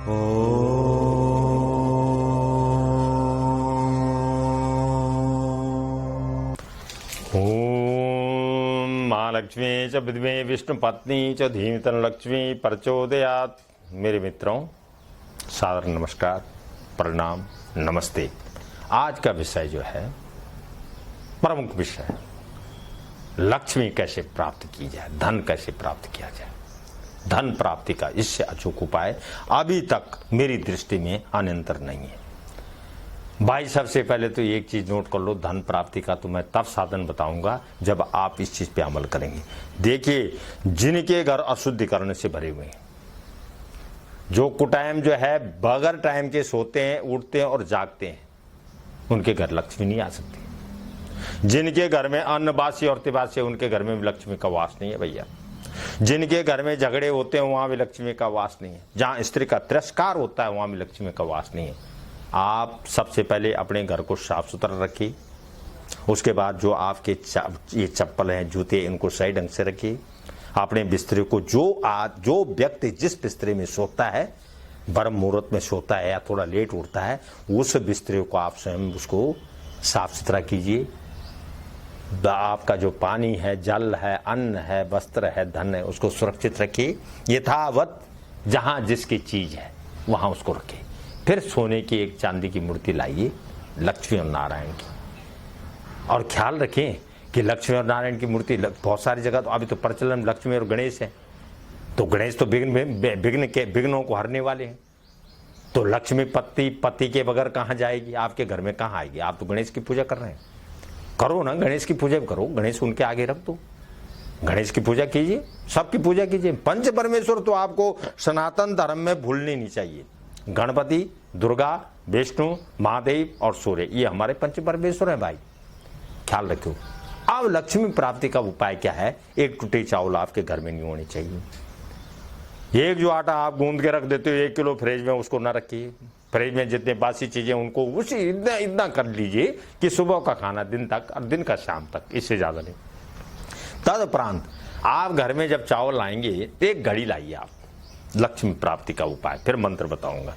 ओम महालक्ष्मी च विद्मे विष्णु पत्नी च धीमतन लक्ष्मी प्रचोदयात्। मेरे मित्रों, सादर नमस्कार, प्रणाम, नमस्ते। आज का विषय जो है प्रमुख विषय, लक्ष्मी कैसे प्राप्त की जाए, धन कैसे प्राप्त किया जाए। धन प्राप्ति का इससे अचूक उपाय अभी तक मेरी दृष्टि में अन्यंतर नहीं है। भाई, सबसे पहले तो एक चीज नोट कर लो, धन प्राप्ति का तो मैं तब साधन बताऊंगा जब आप इस चीज पे अमल करेंगे। देखिए, जिनके घर अशुद्धिकरण से भरे हुए हैं, जो कुटाइम जो है बगैर टाइम के सोते हैं, उठते हैं और जागते हैं, उनके घर लक्ष्मी नहीं आ सकती। जिनके घर में अन्नबासी और तिबासी, उनके घर में भी लक्ष्मी का वास नहीं है भैया। जिनके घर में झगड़े होते हैं, वहां भी लक्ष्मी का वास नहीं है। जहां स्त्री का तिरस्कार होता है, वहां भी लक्ष्मी का वास नहीं है। आप सबसे पहले अपने घर को साफ सुथरा रखिए। उसके बाद जो आपके ये चप्पल हैं, जूते, इनको सही ढंग से रखिए। अपने बिस्तरे को जो व्यक्ति जिस बिस्तरे में सोता है, ब्रह्म मुहूर्त में सोता है या थोड़ा लेट उठता है, उस बिस्तरे को आप स्वयं उसको साफ सुथरा कीजिए। आपका जो पानी है, जल है, अन्न है, वस्त्र है, धन है, उसको सुरक्षित रखिए। यथावत जहां जिसकी चीज है वहां उसको रखिए। फिर सोने की एक चांदी की मूर्ति लाइए, लक्ष्मी और नारायण की। और ख्याल रखें कि लक्ष्मी और नारायण की मूर्ति बहुत सारी जगह तो अभी तो प्रचलन लक्ष्मी और गणेश है, तो गणेश तो विघ्नों को हरने वाले हैं। तो लक्ष्मी पति के बगैर कहाँ जाएगी, आपके घर में कहाँ आएगी। आप तो गणेश की पूजा कर रहे हैं, करो ना, गणेश की पूजा करो। गणेश उनके आगे रख दो, गणेश की पूजा कीजिए, सबकी पूजा कीजिए। पंच परमेश्वर तो आपको सनातन धर्म में भूलने नहीं चाहिए। गणपति, दुर्गा, विष्णु, महादेव और सूर्य, ये हमारे पंच परमेश्वर हैं भाई, ख्याल रखो। अब लक्ष्मी प्राप्ति का उपाय क्या है? एक टूटे चावल आपके घर में नहीं होने चाहिए। एक जो आटा आप गूंद के रख देते हो 1 किलो, फ्रिज में उसको ना रखिए। फ्रिज में जितने बासी चीजें उनको उसी इतना कर लीजिए कि सुबह का खाना दिन तक और दिन का शाम तक, इससे ज्यादा नहीं। तदुपरांत आप घर में जब चावल लाएंगे तो एक घड़ी लाइए आप, लक्ष्मी प्राप्ति का उपाय। फिर मंत्र बताऊंगा।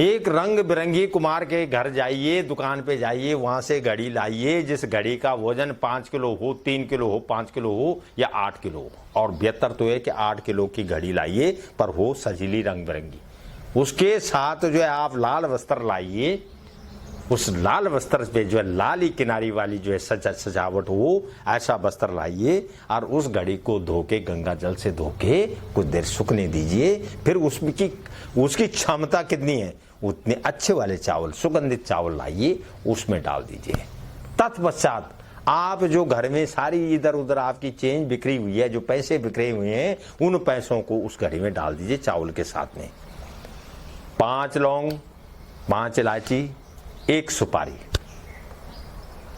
एक रंग बिरंगी कुमार के घर जाइए, दुकान पे जाइए, वहां से घड़ी लाइए जिस घड़ी का वजन 5 किलो हो, 3 किलो हो, 5 किलो हो या 8 किलो हो। और बेहतर तो है कि 8 किलो की घड़ी लाइए, पर हो सजीली, रंग बिरंगी। उसके साथ जो है आप लाल वस्त्र लाइए। उस लाल वस्त्र पे जो है लाली किनारी वाली जो है सजावट हो, ऐसा वस्त्र लाइए। और उस घड़ी को धो के, गंगा जल से धो के कुछ देर सूखने दीजिए। फिर उसकी क्षमता कितनी है, उतने अच्छे वाले चावल, सुगंधित चावल लाइए, उसमें डाल दीजिए। तत्पश्चात आप जो घर में सारी इधर उधर आपकी चेंज बिखरी हुई है, जो पैसे बिखरे हुए हैं, उन पैसों को उस घड़ी में डाल दीजिए चावल के साथ में। 5 लौंग, 5 इलायची, 1 सुपारी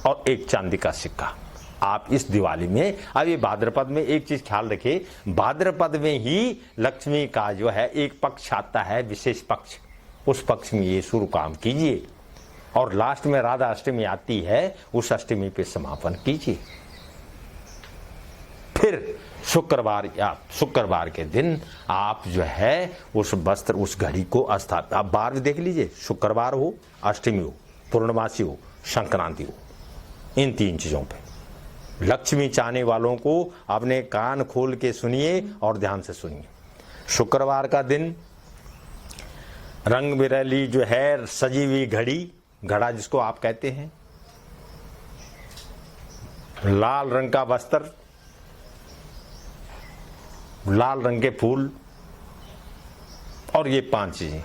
और 1 चांदी का सिक्का। आप इस दिवाली में, अब ये भाद्रपद में एक चीज ख्याल रखिए, भाद्रपद में ही लक्ष्मी का जो है एक पक्ष आता है, विशेष पक्ष। उस पक्ष में ये शुरू काम कीजिए और लास्ट में राधा अष्टमी आती है, उस अष्टमी पे समापन कीजिए। फिर शुक्रवार के दिन आप जो है उस वस्त्र, उस घड़ी को स्थापित, आप बार भी देख लीजिए, शुक्रवार हो, अष्टमी हो, पूर्णमासी हो, संक्रांति हो, इन 3 चीजों पे लक्ष्मी चाहने वालों को अपने कान खोल के सुनिए और ध्यान से सुनिए। शुक्रवार का दिन रंग बिरंगी जो है सजी हुई घड़ी, घड़ा जिसको आप कहते हैं, लाल रंग का वस्त्र, लाल रंग के फूल और ये 5 चीजें,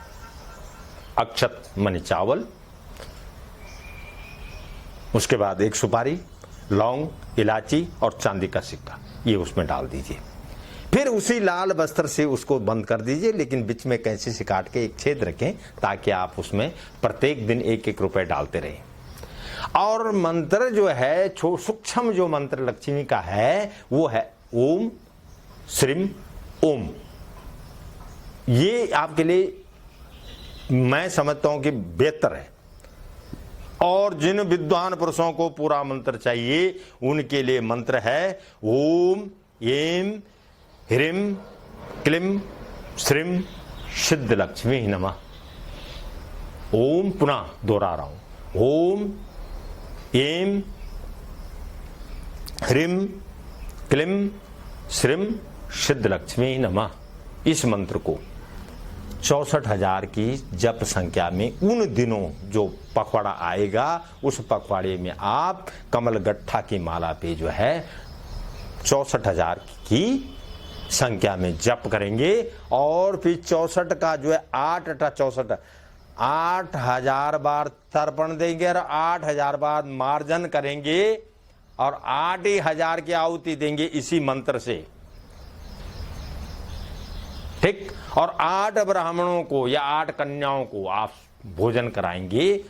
अक्षत मनी चावल, उसके बाद 1 सुपारी, लौंग, इलायची और चांदी का सिक्का, ये उसमें डाल दीजिए। फिर उसी लाल वस्त्र से उसको बंद कर दीजिए, लेकिन बीच में कैंची से काट के एक छेद रखें ताकि आप उसमें प्रत्येक दिन 1-1 रुपए डालते रहें। और मंत्र जो है, सूक्ष्म जो मंत्र लक्ष्मी का है, वो है ओम श्रीम ओम। ये आपके लिए मैं समझता हूं कि बेहतर है। और जिन विद्वान पुरुषों को पूरा मंत्र चाहिए, उनके लिए मंत्र है ओम एम ह्रीम क्लीम श्रीम सिद्ध लक्ष्मी नमः। ओम पुनः दोहरा रहा हूं, ओम ऐं ह्रीं क्लीं श्रीं सिद्ध लक्ष्मी नमः। इस मंत्र को 64,000 की जप संख्या में उन दिनों जो पखवाड़ा आएगा उस पखवाड़े में आप कमल गट्ठा की माला पे जो है 64,000 की संख्या में जप करेंगे। और फिर 64 का जो है 8 × 64 8,000 बार तर्पण देंगे और 8,000 बार मार्जन करेंगे और 8,000 की आहुति देंगे इसी मंत्र से, ठीक। और 8 ब्राह्मणों को या 8 कन्याओं को आप भोजन कराएंगे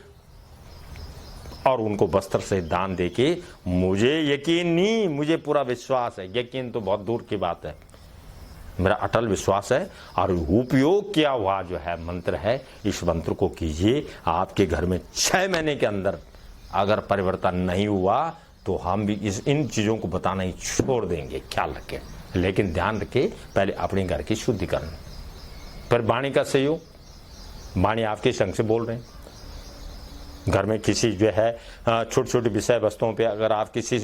और उनको वस्त्र से दान देके, मुझे यकीन नहीं, मुझे पूरा विश्वास है, यकीन तो बहुत दूर की बात है, मेरा अटल विश्वास है और उपयोग किया हुआ जो है मंत्र है, इस मंत्र को कीजिए। आपके घर में 6 महीने के अंदर अगर परिवर्तन नहीं हुआ तो हम भी इन चीजों को बताना ही छोड़ देंगे, ख्याल रखें। लेकिन ध्यान रखें, पहले अपने घर की शुद्धिकरण, फिर वाणी का सहयोग, वाणी आपके संग से बोल रहे हैं। घर में किसी जो है छोटी छोटी विषय वस्तुओं पे अगर आप किसी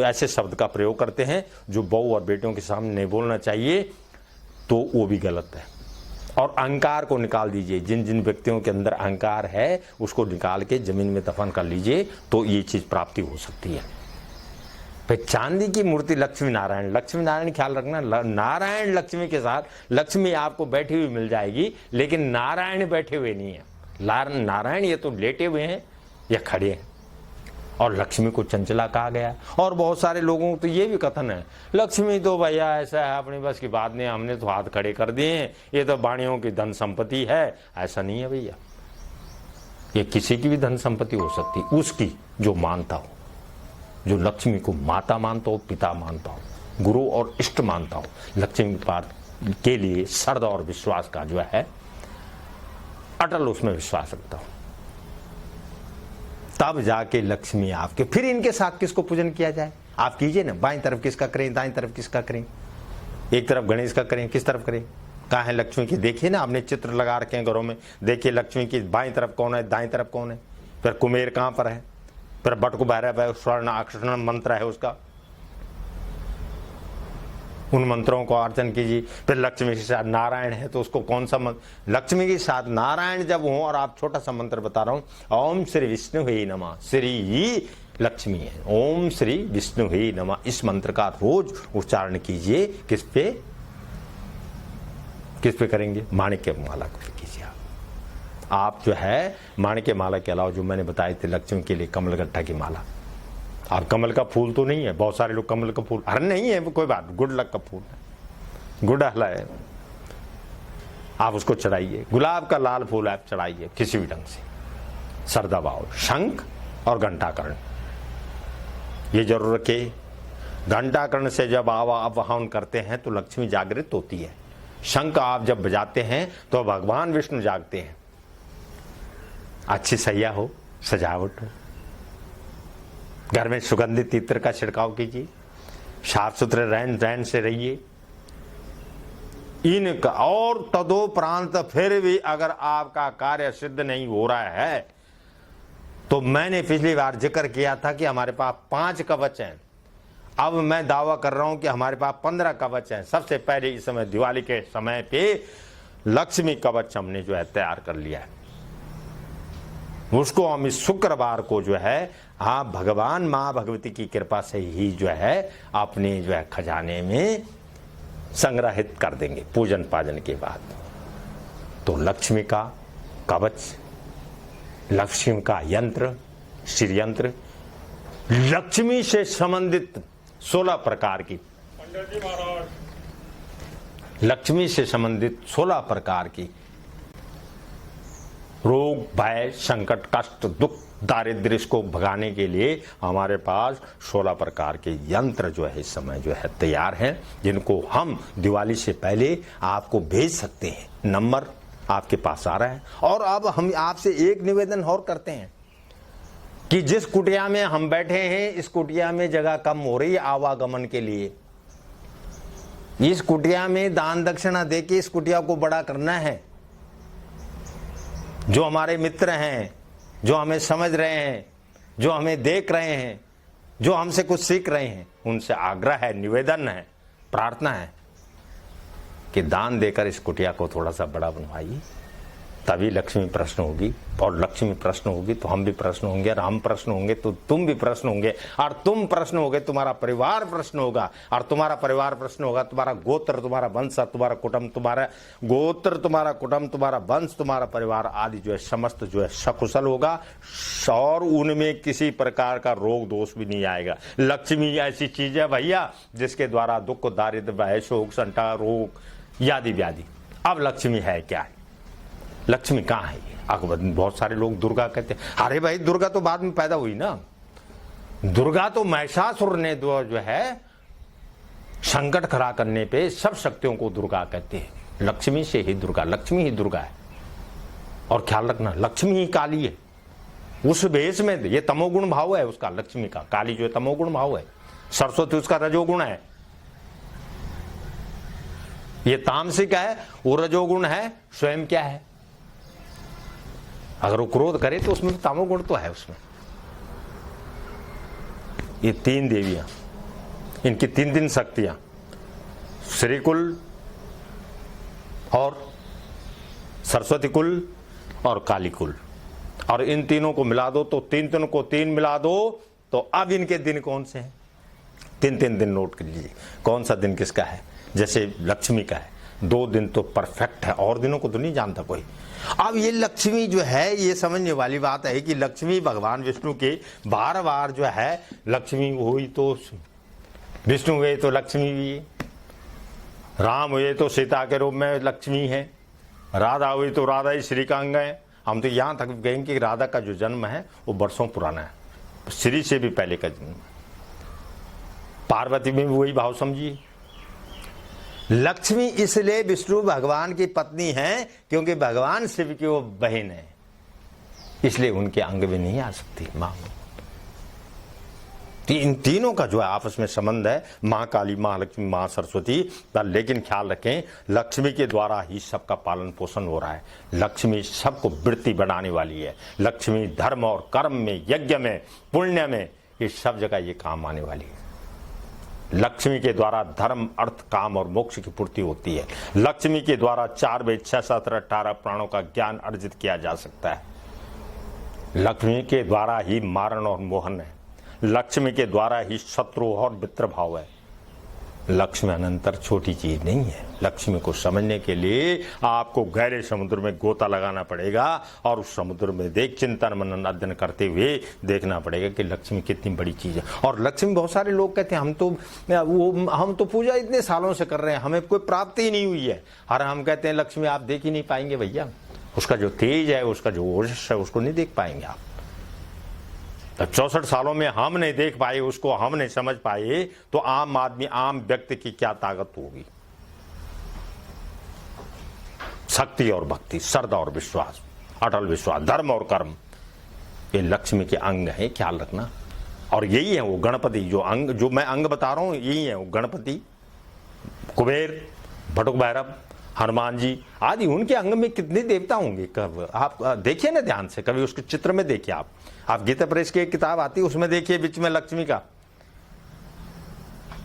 ऐसे शब्द का प्रयोग करते हैं जो बहू और बेटियों के सामने नहीं बोलना चाहिए तो वो भी गलत है। और अहंकार को निकाल दीजिए, जिन जिन व्यक्तियों के अंदर अहंकार है उसको निकाल के जमीन में दफन कर लीजिए तो ये चीज प्राप्ति हो सकती है। फिर चांदी की मूर्ति लक्ष्मी नारायण ख्याल रखना, नारायण लक्ष्मी के साथ, लक्ष्मी आपको बैठी हुई मिल जाएगी लेकिन नारायण बैठे हुए नहीं है। नारायण ये तो लेटे हुए हैं या खड़े हैं। और लक्ष्मी को चंचला कहा गया। और बहुत सारे लोगों को तो ये भी कथन है, लक्ष्मी तो भैया ऐसा है अपनी बस की बात नहीं, हमने तो हाथ खड़े कर दिए हैं, ये तो वाणियों की धन संपत्ति है। ऐसा नहीं है भैया, ये किसी की भी धन संपत्ति हो सकती, उसकी जो मानता हो, जो लक्ष्मी को माता मानता हो, पिता मानता हो, गुरु और इष्ट मानता हो, लक्ष्मी पाठ के लिए श्रद्धा और विश्वास का जो है अटल उसमें विश्वास रखता हूं, तब जाके लक्ष्मी आपके। फिर इनके साथ किसको पूजन किया जाए आप कीजिए ना, बाईं तरफ किसका करें, दाईं तरफ किसका करें, एक तरफ गणेश का करें, किस तरफ करें, कहाँ है लक्ष्मी की, देखिए ना, आपने चित्र लगा रखे हैं घरों में, देखिए लक्ष्मी की बाईं तरफ कौन है, दाईं तरफ कौन है, फिर कुमेर कहां पर है, फिर बट को भैरव है, स्वर्ण आकर्षण मंत्र है उसका, उन मंत्रों को अर्चन कीजिए। फिर लक्ष्मी के साथ नारायण है तो उसको कौन सा मंत्र, लक्ष्मी के साथ नारायण जब हो, और आप छोटा सा मंत्र बता रहा हूं, ओम श्री विष्णु ही नमः, श्री ही लक्ष्मी है, ओम श्री विष्णु ही नमः, इस मंत्र का रोज उच्चारण कीजिए। किस पे करेंगे, माणिक्य माला को कीजिए। आप जो है माणिक्य माला के अलावा जो मैंने बताए थे लक्ष्मी के लिए कमल गट्ठा की माला, और कमल का फूल तो नहीं है, बहुत सारे लोग कमल का फूल, अरे नहीं है कोई बात, गुड लक का फूल है, गुड हला है, आप उसको चढ़ाइए। गुलाब का लाल फूल आप चढ़ाइए किसी भी ढंग से, श्रद्धा भाव। शंख और घंटाकर्ण ये जरूर रखे, घंटाकर्ण से जब आवाहन करते हैं तो लक्ष्मी जागृत होती है, शंख आप जब बजाते हैं तो भगवान विष्णु जागते हैं। अच्छी सैया हो, सजावट हो, घर में सुगंधित इत्र का छिड़काव कीजिए, साफ सुथरे रहन से रहिए इनका। और तदोपरांत फिर भी अगर आपका कार्य सिद्ध नहीं हो रहा है तो मैंने पिछली बार जिक्र किया था कि हमारे पास 5 कवच हैं, अब मैं दावा कर रहा हूं कि हमारे पास 15 कवच हैं। सबसे पहले इस समय दिवाली के समय पे लक्ष्मी कवच हमने जो है तैयार कर लिया है, उसको हम इस शुक्रवार को जो है आप भगवान माँ भगवती की कृपा से ही जो है अपने जो है खजाने में संग्रहित कर देंगे पूजन पाजन के बाद। तो लक्ष्मी का कवच, लक्ष्मी का यंत्र, श्री यंत्र, लक्ष्मी से संबंधित 16 प्रकार की, लक्ष्मी से संबंधित 16 प्रकार की रोग, भय, संकट, कष्ट, दुख, दारिद्र्य को भगाने के लिए हमारे पास 16 प्रकार के यंत्र जो है इस समय जो है तैयार हैं, जिनको हम दिवाली से पहले आपको भेज सकते हैं। नंबर आपके पास आ रहा है। और अब हम आपसे एक निवेदन और करते हैं कि जिस कुटिया में हम बैठे हैं इस कुटिया में जगह कम हो रही है आवागमन के लिए, इस कुटिया में दान दक्षिणा देके इस कुटिया को बड़ा करना है। जो हमारे मित्र हैं, जो हमें समझ रहे हैं, जो हमें देख रहे हैं, जो हमसे कुछ सीख रहे हैं, उनसे आग्रह है, निवेदन है, प्रार्थना है कि दान देकर इस कुटिया को थोड़ा सा बड़ा बनवाइए, तभी लक्ष्मी प्रश्न होगी। और लक्ष्मी प्रश्न होगी तो हम भी प्रश्न होंगे, और हम प्रश्न होंगे तो तुम भी प्रश्न होंगे, और तुम प्रश्न होगे तुम्हारा परिवार प्रश्न होगा, और तुम्हारा परिवार प्रश्न होगा तुम्हारा गोत्र, तुम्हारा वंश, तुम्हारा कुटुंब, तुम्हारा गोत्र, तुम्हारा कुटुंब, तुम्हारा वंश, तुम्हारा परिवार आदि जो है समस्त जो है सकुशल होगा, और उनमें किसी प्रकार का रोग दोष भी नहीं आएगा। लक्ष्मी ऐसी चीज है भैया जिसके द्वारा दुख, दारिद्र, भय, शोक, संता, रोग, यादि व्याधि। अब लक्ष्मी है क्या है? लक्ष्मी कहाँ है? बहुत सारे लोग दुर्गा कहते हैं। अरे भाई, दुर्गा तो बाद में पैदा हुई ना। दुर्गा तो महिषासुर ने जो है संकट खड़ा करने पे सब शक्तियों को दुर्गा कहते हैं। लक्ष्मी से ही दुर्गा, लक्ष्मी ही दुर्गा है। और ख्याल रखना, लक्ष्मी ही काली है। उस भेष में ये तमोगुण भाव है उसका, लक्ष्मी का। काली जो है तमोगुण भाव है, सरस्वती उसका रजोगुण है, ये तामसिक है, वो रजोगुण है। स्वयं क्या है? अगर वो क्रोध करे तो उसमें तमोगुण तो है उसमें। ये तीन देवियां, इनकी तीन तीन शक्तियां, श्री कुल और सरस्वती कुल और काली कुल, और इन तीनों को मिला दो तो तीन को तीन मिला दो तो अब इनके दिन कौन से हैं? तीन तीन दिन नोट कर लीजिए, कौन सा दिन किसका है। जैसे लक्ष्मी का है, 2 दिन तो परफेक्ट है, और दिनों को तो नहीं जानता कोई। अब ये लक्ष्मी जो है, ये समझने वाली बात है कि लक्ष्मी भगवान विष्णु के बार बार जो है, लक्ष्मी हुई तो विष्णु हुए तो लक्ष्मी भी है, राम हुए तो सीता के रूप में लक्ष्मी है, राधा हुई तो राधा ही श्री का अंग है। हम तो यहाँ तक कहेंगे कि राधा का जो जन्म है वो बरसों पुराना है, श्री से भी पहले का जन्म। पार्वती में भी वही भाव समझिए। लक्ष्मी इसलिए विष्णु भगवान की पत्नी है क्योंकि भगवान शिव की वो बहन है, इसलिए उनके अंग में नहीं आ सकती मां। इन तीनों का जो है आपस में संबंध है, मां काली, मां लक्ष्मी, मां सरस्वती। लेकिन ख्याल रखें, लक्ष्मी के द्वारा ही सबका पालन पोषण हो रहा है। लक्ष्मी सबको वृत्ति बनाने वाली है। लक्ष्मी धर्म और कर्म में, यज्ञ में, पुण्य में, ये सब जगह ये काम आने वाली है। लक्ष्मी के द्वारा धर्म, अर्थ, काम और मोक्ष की पूर्ति होती है। लक्ष्मी के द्वारा 4 वेद, 6 शास्त्र, 18 प्राणों का ज्ञान अर्जित किया जा सकता है। लक्ष्मी के द्वारा ही मारण और मोहन है। लक्ष्मी के द्वारा ही शत्रु और मित्र भाव है। लक्ष्मी अनंतर छोटी चीज नहीं है। लक्ष्मी को समझने के लिए आपको गहरे समुद्र में गोता लगाना पड़ेगा, और उस समुद्र में चिंतन मनन अध्ययन करते हुए देखना पड़ेगा कि लक्ष्मी कितनी बड़ी चीज है। और लक्ष्मी, बहुत सारे लोग कहते हैं हम तो पूजा इतने सालों से कर रहे हैं, हमें कोई प्राप्ति ही नहीं हुई है। और हम कहते हैं लक्ष्मी आप देख ही नहीं पाएंगे भैया, उसका जो तेज है, उसका जो ओजस है, उसको नहीं देख पाएंगे आप। 64 सालों में हम नहीं देख पाए उसको, हम नहीं समझ पाए, तो आम आदमी, आम व्यक्ति की क्या ताकत होगी। शक्ति और भक्ति, श्रद्धा और विश्वास, अटल विश्वास, धर्म और कर्म, ये लक्ष्मी के अंग है, ख्याल रखना। और यही है वो गणपति, जो मैं अंग बता रहा हूं, यही है वो गणपति, कुबेर, भटुक भैरव, हनुमान जी आदि। उनके अंग में कितने देवता होंगे, आप देखिए ना ध्यान से, कभी उसके चित्र में देखिए आप गीता प्रेस की एक किताब आती है, उसमें देखिए बीच में लक्ष्मी का,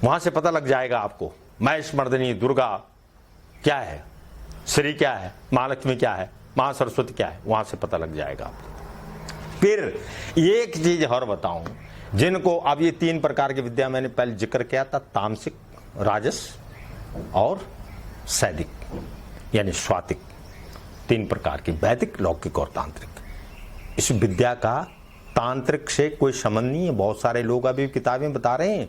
वहां से पता लग जाएगा आपको। महेश मर्दिनी दुर्गा क्या है, श्री क्या है, महालक्ष्मी क्या है, मां सरस्वती क्या है, वहां से पता लग जाएगा आपको। फिर एक चीज और बताऊं, जिनको अब ये 3 प्रकार की विद्या मैंने पहले जिक्र किया था, तामसिक, राजस और सैदिक यानी स्वातिक, 3 प्रकार की, वैदिक, लौकिक और तांत्रिक। इस विद्या का तांत्रिक से कोई संबंध नहीं है। बहुत सारे लोग अभी किताबें बता रहे हैं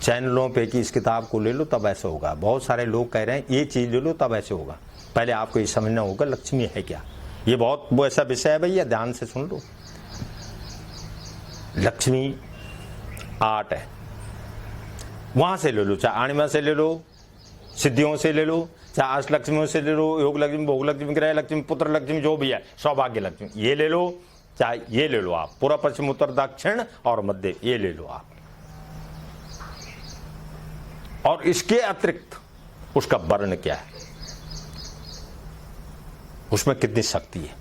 चैनलों पे कि इस किताब को ले लो तब ऐसे होगा। बहुत सारे लोग कह रहे हैं ये चीज ले लो तब ऐसे होगा। पहले आपको ये समझना होगा लक्ष्मी है क्या। ये बहुत वो ऐसा विषय है भैया, ध्यान से सुन लो। लक्ष्मी आर्ट है, वहां से ले लो, चाहे अणिमा से ले लो, सिद्धियों से ले लो, चाहे अष्टलक्ष्मियों से ले लो, योग लक्ष्मी, भोग लक्ष्मी, ग्रह लक्ष्मी, पुत्र लक्ष्मी, जो भी है, सौभाग्य लक्ष्मी, ये ले लो, चाहे ये ले लो आप, पूर्व, पश्चिम, उत्तर, दक्षिण और मध्य, ये ले लो आप। और इसके अतिरिक्त उसका वर्ण क्या है, उसमें कितनी शक्ति है,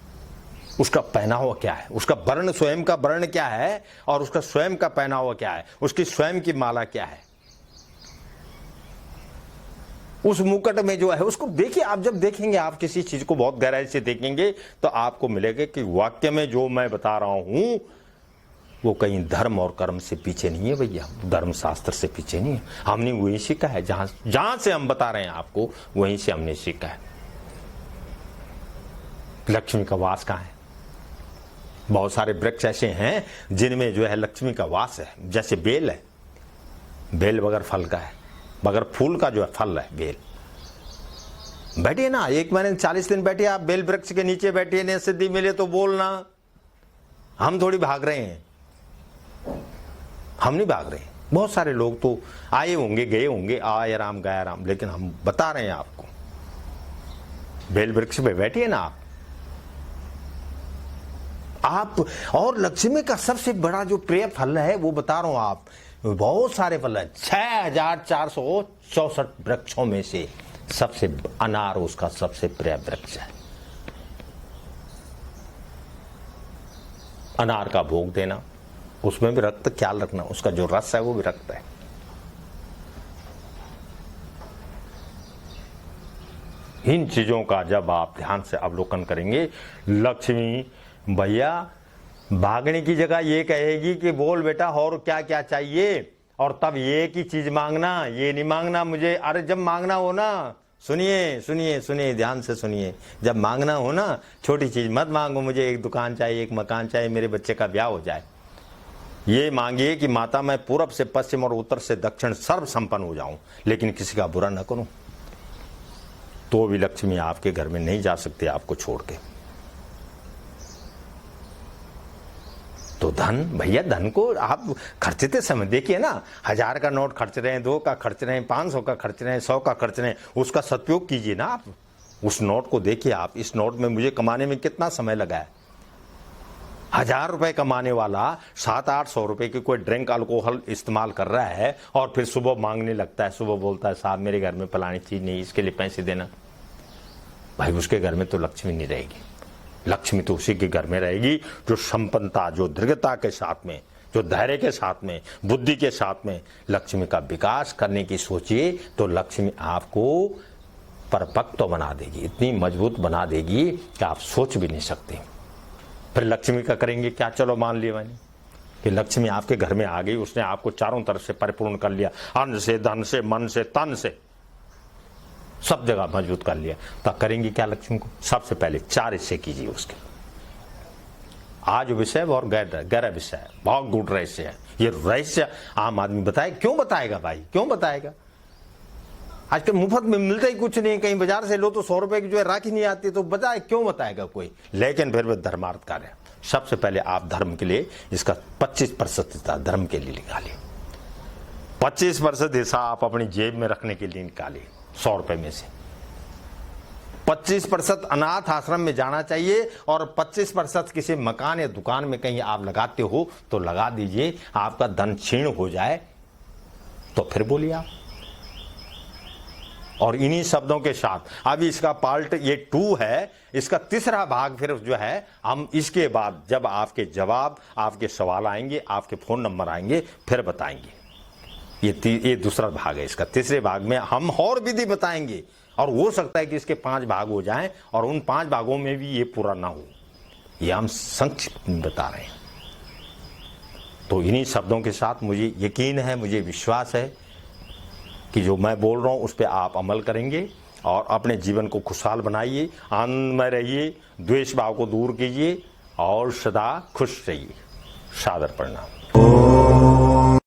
उसका पहनावा क्या है, उसका वर्ण, स्वयं का वर्ण क्या है और उसका स्वयं का पहनावा क्या है, उसकी स्वयं की माला क्या है, उस मुकुट में जो है उसको देखिए। आप जब देखेंगे, आप किसी चीज को बहुत गहराई से देखेंगे तो आपको मिलेगा कि वाक्य में जो मैं बता रहा हूं वो कहीं धर्म और कर्म से पीछे नहीं है भैया, धर्म शास्त्र से पीछे नहीं है। हमने वही सीखा है, जहां से हम बता रहे हैं आपको वहीं से हमने सीखा है। लक्ष्मी का वास कहां है? बहुत सारे वृक्ष ऐसे हैं जिनमें जो है लक्ष्मी का वास है। जैसे बेल है, बेल बगैर फल का है, बगैर फूल का जो है फल है बेल। बैठिए ना, 1 महीने 40 दिन बैठिए आप बेल वृक्ष के नीचे बैठिए, नहीं सिद्धि मिले तो बोलना। हम थोड़ी भाग रहे हैं, हम नहीं भाग रहे। बहुत सारे लोग तो आए होंगे, गए होंगे, आया राम गया राम, लेकिन हम बता रहे हैं आपको, बेल वृक्ष पे बैठिए ना आप। और लक्ष्मी का सबसे बड़ा जो प्रिय फल है वो बता रहा हूं आप, बहुत सारे फल है। 6464 वृक्षों में से सबसे अनार उसका सबसे प्रिय वृक्ष है। अनार का भोग देना, उसमें भी रक्त ख्याल रखना, उसका जो रस है वो भी रक्त है। इन चीजों का जब आप ध्यान से अवलोकन करेंगे, लक्ष्मी भैया भागने की जगह ये कहेगी कि बोल बेटा और क्या क्या चाहिए, और तब ये की चीज मांगना, ये नहीं मांगना मुझे। अरे जब मांगना हो ना, सुनिए सुनिए सुनिए, ध्यान से सुनिए, जब मांगना हो ना, छोटी चीज मत मांगो, मुझे एक दुकान चाहिए, एक मकान चाहिए, मेरे बच्चे का ब्याह हो जाए। ये मांगिए कि माता मैं पूरब से पश्चिम और उत्तर से दक्षिण सर्व संपन्न हो जाऊं, लेकिन किसी का बुरा न करूं। तो भी लक्ष्मी आपके घर में नहीं जा सकती आपको छोड़ के। तो धन भैया, धन को आप खर्चते समय देखिए ना, 1000 का नोट खर्च रहे हैं, 2 का खर्च रहे हैं, 500 का खर्च रहे हैं, 100 का खर्च रहे हैं, उसका सदुपयोग कीजिए ना आप। उस नोट को देखिए आप, इस नोट में मुझे कमाने में कितना समय लगा है। 1000 रुपए कमाने वाला 700-800 रुपए की कोई ड्रिंक अल्कोहल इस्तेमाल कर रहा है और फिर सुबह मांगने लगता है, सुबह बोलता है साहब मेरे घर में फलानी चीज नहीं, इसके लिए पैसे देना। भाई उसके घर में तो लक्ष्मी नहीं रहेगी। लक्ष्मी तो उसी के घर में रहेगी जो संपन्नता, जो दृढ़ता के साथ में, जो धैर्य के साथ में, बुद्धि के साथ में लक्ष्मी का विकास करने की सोचिए, तो लक्ष्मी आपको परिपक्व बना देगी, इतनी मजबूत बना देगी कि आप सोच भी नहीं सकते। फिर लक्ष्मी का करेंगे क्या? चलो मान लिया मैंने कि लक्ष्मी आपके घर में आ गई, उसने आपको चारों तरफ से परिपूर्ण कर लिया, अन्न से, धन से, मन से, तन से, सब जगह मजबूत कर लिया। तो करेंगे क्या लक्ष्मी को? सबसे पहले 4 हिस्से कीजिए उसके। आज विषय और गहरा विषय है, बहुत गूढ़ रहस्य है। ये रहस्य आम आदमी बताए, क्यों बताएगा भाई, क्यों बताएगा? आजकल मुफ्त में मिलता ही कुछ नहीं, कहीं बाजार से लो तो 100 रुपए की जो है राखी नहीं आती, तो बताए क्यों बताएगा कोई? लेकिन फिर वह धर्मार्थ कार्य। सबसे पहले आप धर्म के लिए इसका 25% हिस्सा धर्म के लिए निकालिए। 25% हिस्सा आप अपनी जेब में रखने के लिए निकालिए। 100 रुपए में से 25% अनाथ आश्रम में जाना चाहिए और 25% किसी मकान या दुकान में कहीं आप लगाते हो तो लगा दीजिए। आपका धन क्षीण हो जाए तो फिर बोलिए आप। और इन्हीं शब्दों के साथ अभी इसका पार्ट ये 2 है, इसका तीसरा भाग फिर जो है हम इसके बाद जब आपके जवाब, आपके सवाल आएंगे, आपके फोन नंबर आएंगे, फिर बताएंगे। ये दूसरा भाग है। इसका तीसरे भाग में हम और विधि बताएंगे, और हो सकता है कि इसके 5 भाग हो जाएं और उन 5 भागों में भी ये पूरा ना हो। ये हम संक्षिप्त में बता रहे हैं। तो इन्हीं शब्दों के साथ मुझे यकीन है, मुझे विश्वास है कि जो मैं बोल रहा हूं उस पर आप अमल करेंगे और अपने जीवन को खुशहाल बनाइए, आनंद में रहिए, द्वेष भाव को दूर कीजिए और सदा खुश रहिए। सादर प्रणाम।